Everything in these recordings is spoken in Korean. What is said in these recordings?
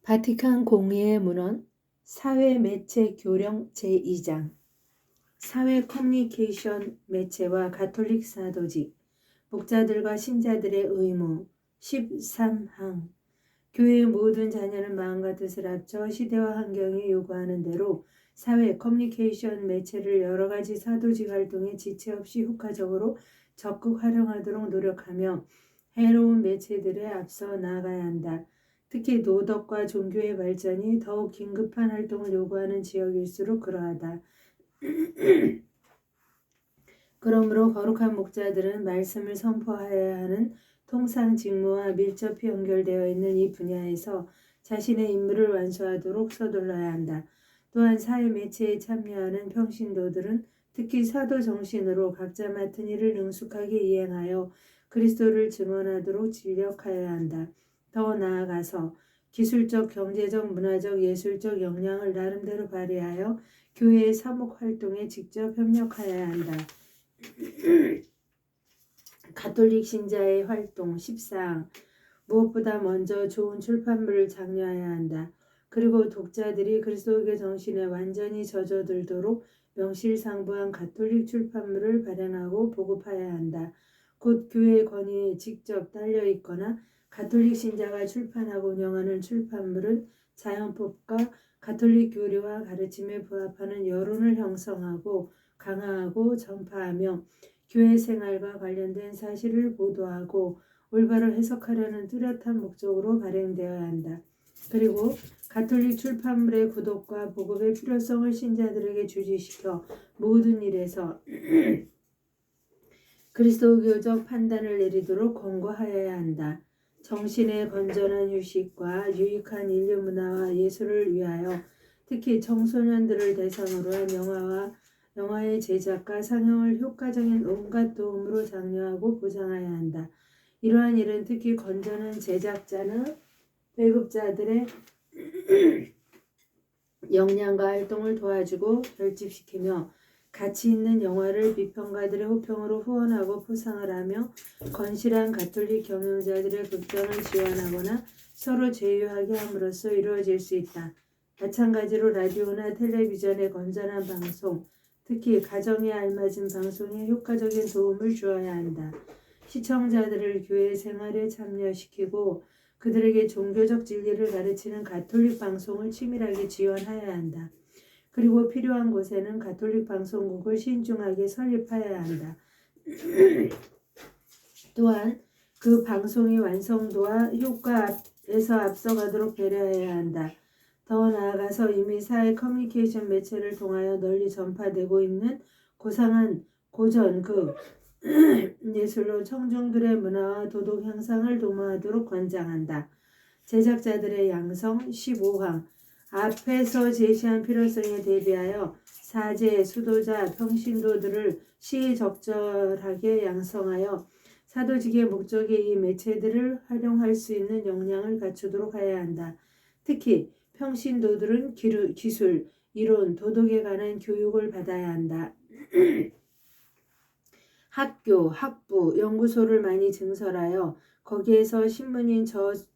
바티칸 공의회 문헌 사회매체 교령 제2장 사회 커뮤니케이션 매체와 가톨릭 사도직 목자들과 신자들의 의무 13항 교회의 모든 자녀는 마음과 뜻을 합쳐 시대와 환경이 요구하는 대로 사회 커뮤니케이션 매체를 여러 가지 사도직 활동에 지체 없이 효과적으로 적극 활용하도록 노력하며 해로운 매체들에 앞서 나아가야 한다. 특히 도덕과 종교의 발전이 더욱 긴급한 활동을 요구하는 지역일수록 그러하다. 그러므로 거룩한 목자들은 말씀을 선포하여야 하는 통상 직무와 밀접히 연결되어 있는 이 분야에서 자신의 임무를 완수하도록 서둘러야 한다. 또한 사회 매체에 참여하는 평신도들은 특히 사도 정신으로 각자 맡은 일을 능숙하게 이행하여 그리스도를 증언하도록 진력하여야 한다. 더 나아가서 기술적, 경제적, 문화적, 예술적 역량을 나름대로 발휘하여 교회의 사목 활동에 직접 협력하여야 한다. 가톨릭 신자의 활동 14항 무엇보다 먼저 좋은 출판물을 장려해야 한다. 그리고 독자들이 그리스도교 정신에 완전히 젖어들도록 명실상부한 가톨릭 출판물을 발행하고 보급해야 한다. 곧 교회의 권위에 직접 딸려있거나 가톨릭 신자가 출판하고 운영하는 출판물은 자연법과 가톨릭 교리와 가르침에 부합하는 여론을 형성하고 강화하고 전파하며 교회 생활과 관련된 사실을 보도하고 올바로 해석하려는 뚜렷한 목적으로 발행되어야 한다. 그리고 가톨릭 출판물의 구독과 보급의 필요성을 신자들에게 주지시켜 모든 일에서 그리스도교적 판단을 내리도록 권고하여야 한다. 정신의 건전한 휴식과 유익한 인류 문화와 예술을 위하여 특히 청소년들을 대상으로 한 영화의 제작과 상영을 효과적인 온갖 도움으로 장려하고 보장해야 한다. 이러한 일은 특히 건전한 제작자나 배급자들의 역량과 활동을 도와주고 결집시키며 가치 있는 영화를 비평가들의 호평으로 후원하고 포상을 하며 건실한 가톨릭 경영자들의 극단을 지원하거나 서로 제휴하게 함으로써 이루어질 수 있다. 마찬가지로 라디오나 텔레비전의 건전한 방송, 특히 가정에 알맞은 방송에 효과적인 도움을 주어야 한다. 시청자들을 교회 생활에 참여시키고 그들에게 종교적 진리를 가르치는 가톨릭 방송을 치밀하게 지원해야 한다. 그리고 필요한 곳에는 가톨릭 방송국을 신중하게 설립해야 한다. 또한 그 방송의 완성도와 효과에서 앞서가도록 배려해야 한다. 더 나아가서 이미 사회 커뮤니케이션 매체를 통하여 널리 전파되고 있는 고상한 고전극, 예술로 청중들의 문화와 도덕 향상을 도모하도록 권장한다. 제작자들의 양성 15항 앞에서 제시한 필요성에 대비하여 사제, 수도자, 평신도들을 시의적절하게 양성하여 사도직의 목적에 이 매체들을 활용할 수 있는 역량을 갖추도록 해야 한다. 특히 평신도들은 기술, 이론, 도덕에 관한 교육을 받아야 한다. 학교, 학부, 연구소를 많이 증설하여 거기에서 신문인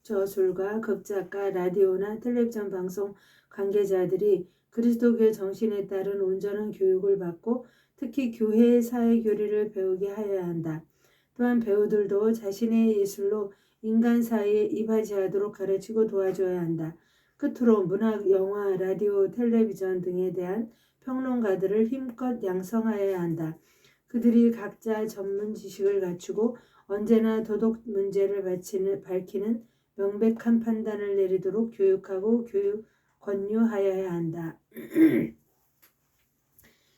저술가, 극작가, 라디오나 텔레비전 방송 관계자들이 그리스도교 정신에 따른 온전한 교육을 받고 특히 교회의 사회교리를 배우게 하여야 한다. 또한 배우들도 자신의 예술로 인간 사이에 이바지하도록 가르치고 도와줘야 한다. 끝으로 문학, 영화, 라디오, 텔레비전 등에 대한 평론가들을 힘껏 양성하여야 한다. 그들이 각자 전문 지식을 갖추고 언제나 도덕 문제를 밝히는 명백한 판단을 내리도록 교육하고 권유하여야 한다.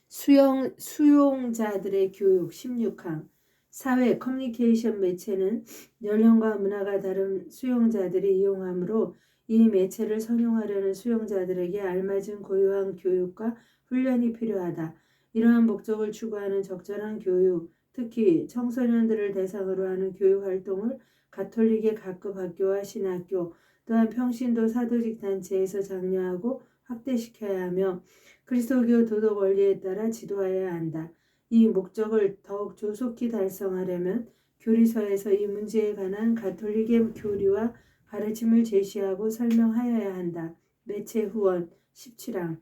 수용자들의 교육 16항 사회 커뮤니케이션 매체는 연령과 문화가 다른 수용자들이 이용하므로 이 매체를 선용하려는 수용자들에게 알맞은 고유한 교육과 훈련이 필요하다. 이러한 목적을 추구하는 적절한 교육, 특히 청소년들을 대상으로 하는 교육 활동을 가톨릭의 각급 학교와 신학교, 또한 평신도 사도직 단체에서 장려하고 확대시켜야 하며 그리스도교 도덕 원리에 따라 지도해야 한다. 이 목적을 더욱 조속히 달성하려면 교리서에서 이 문제에 관한 가톨릭의 교리와 가르침을 제시하고 설명하여야 한다. 매체 후원 17항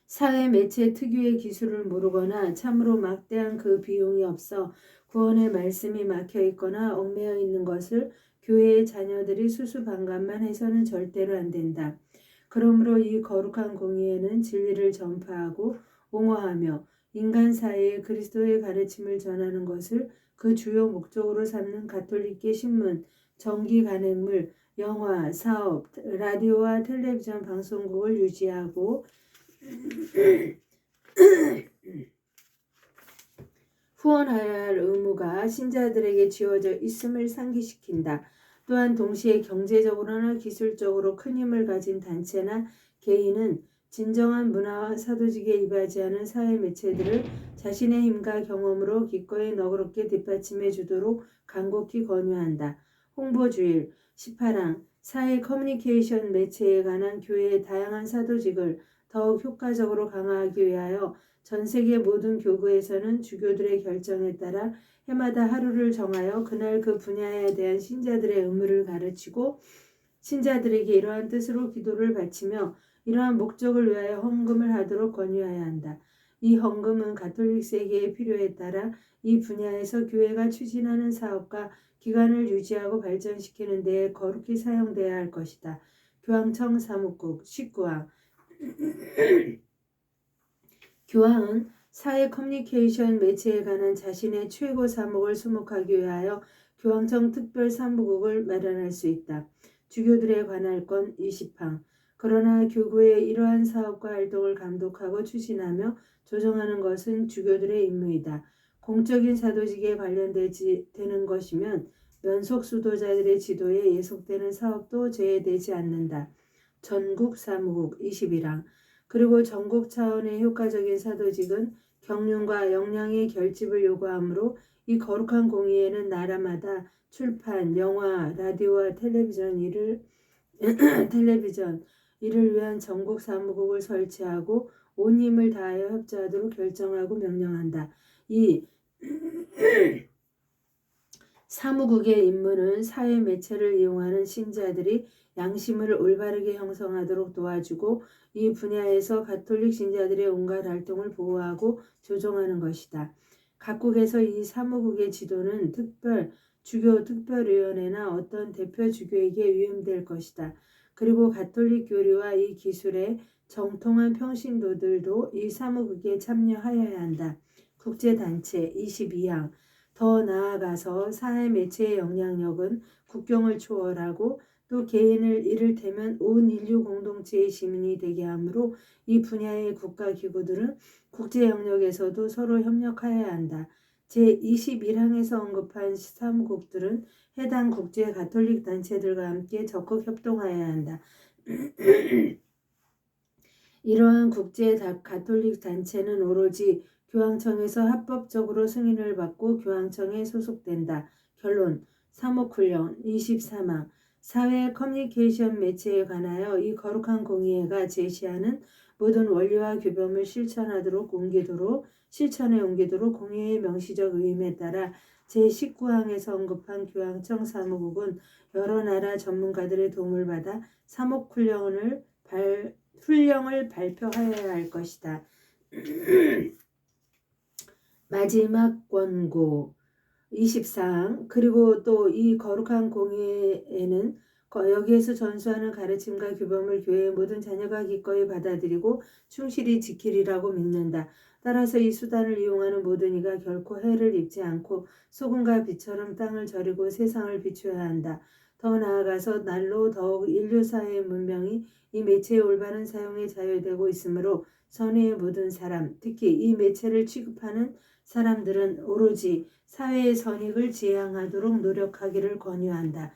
사회 매체 특유의 기술을 모르거나 참으로 막대한 그 비용이 없어 구원의 말씀이 막혀 있거나 얽매여 있는 것을 교회의 자녀들이 수수방관만 해서는 절대로 안 된다. 그러므로 이 거룩한 공의회는 진리를 전파하고 옹호하며 인간 사이에 그리스도의 가르침을 전하는 것을 그 주요 목적으로 삼는 가톨릭계 신문, 정기 간행물, 영화, 사업, 라디오와 텔레비전 방송국을 유지하고 후원하여야 할 의무가 신자들에게 지어져 있음을 상기시킨다. 또한 동시에 경제적으로나 기술적으로 큰 힘을 가진 단체나 개인은 진정한 문화와 사도직에 이바지하는 사회 매체들을 자신의 힘과 경험으로 기꺼이 너그럽게 뒷받침해 주도록 간곡히 권유한다. 홍보주일 18항 사회 커뮤니케이션 매체에 관한 교회의 다양한 사도직을 더욱 효과적으로 강화하기 위하여 전 세계 모든 교구에서는 주교들의 결정에 따라 해마다 하루를 정하여 그날 그 분야에 대한 신자들의 의무를 가르치고 신자들에게 이러한 뜻으로 기도를 바치며 이러한 목적을 위하여 헌금을 하도록 권유해야 한다. 이 헌금은 가톨릭 세계의 필요에 따라 이 분야에서 교회가 추진하는 사업과 기관을 유지하고 발전시키는 데에 거룩히 사용돼야 할 것이다. 교황청 사무국 19항 교황은 사회 커뮤니케이션 매체에 관한 자신의 최고 사목을 수목하기 위하여 교황청 특별 사무국을 마련할 수 있다. 주교들에 관할 건 20항 그러나 교구의 이러한 사업과 활동을 감독하고 추진하며 조정하는 것은 주교들의 임무이다. 공적인 사도직에 관련되는 것이면 면속 수도자들의 지도에 예속되는 사업도 제외되지 않는다. 전국 사무국 21항 그리고 전국 차원의 효과적인 사도직은 경륜과 역량의 결집을 요구하므로 이 거룩한 공의회는 나라마다 출판, 영화, 라디오와 텔레비전 이를 위한 전국 사무국을 설치하고 온 힘을 다하여 협조하도록 결정하고 명령한다. 이 사무국의 임무는 사회 매체를 이용하는 신자들이 양심을 올바르게 형성하도록 도와주고 이 분야에서 가톨릭 신자들의 온갖 활동을 보호하고 조정하는 것이다. 각국에서 이 사무국의 지도는 주교 특별위원회나 어떤 대표 주교에게 위임될 것이다. 그리고 가톨릭 교리와 이 기술에 정통한 평신도들도 이 사무국에 참여하여야 한다. 국제단체 22항 더 나아가서 사회 매체의 영향력은 국경을 초월하고 또 개인을 이를테면 온 인류 공동체의 시민이 되게 하므로 이 분야의 국가기구들은 국제 영역에서도 서로 협력하여야 한다. 제21항에서 언급한 사무국들은 해당 국제 가톨릭 단체들과 함께 적극 협동하여야 한다. 이러한 국제 가톨릭 단체는 오로지 교황청에서 합법적으로 승인을 받고 교황청에 소속된다. 결론 사목훈련 23항 사회 커뮤니케이션 매체에 관하여 이 거룩한 공의회가 제시하는 모든 원리와 규범을 실천해 옮기도록 공의회의 명시적 의임에 따라 제19항에서 언급한 교황청 사무국은 여러 나라 전문가들의 도움을 받아 사목훈련을 발표하여야 할 것이다. 마지막 권고 24항 그리고 또 이 거룩한 공의회에는 여기에서 전수하는 가르침과 규범을 교회의 모든 자녀가 기꺼이 받아들이고 충실히 지키리라고 믿는다. 따라서 이 수단을 이용하는 모든 이가 결코 해를 입지 않고 소금과 빛처럼 땅을 저리고 세상을 비추어야 한다. 더 나아가서 날로 더욱 인류사회의 문명이 이 매체의 올바른 사용에 자유되고 있으므로 선의의 모든 사람, 특히 이 매체를 취급하는 사람들은 오로지 사회의 선익을 지향하도록 노력하기를 권유한다.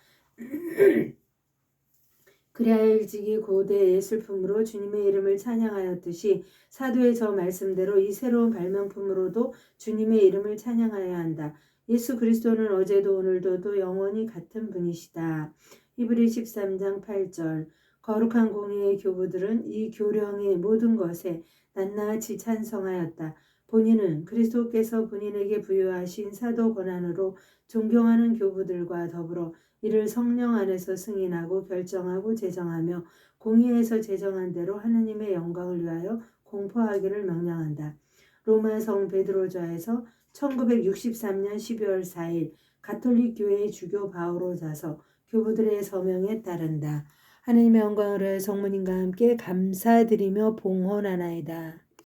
그래야 일찍이 고대 예술품으로 주님의 이름을 찬양하였듯이 사도의 저 말씀대로 이 새로운 발명품으로도 주님의 이름을 찬양하여야 한다. 예수 그리스도는 어제도 오늘도 또 영원히 같은 분이시다. 히브리 13장 8절 거룩한 공의의 교부들은 이 교령의 모든 것에 낱낱이 찬성하였다. 본인은 그리스도께서 본인에게 부여하신 사도 권한으로 존경하는 교부들과 더불어 이를 성령 안에서 승인하고 결정하고 제정하며 공의에서 제정한 대로 하느님의 영광을 위하여 공포하기를 명령한다. 로마 성 베드로좌에서 1963년 12월 4일 가톨릭 교회의 주교 바오로 자서 교부들의 서명에 따른다. 하느님의 영광을 위하여 성모님과 함께 감사드리며 봉헌하나이다.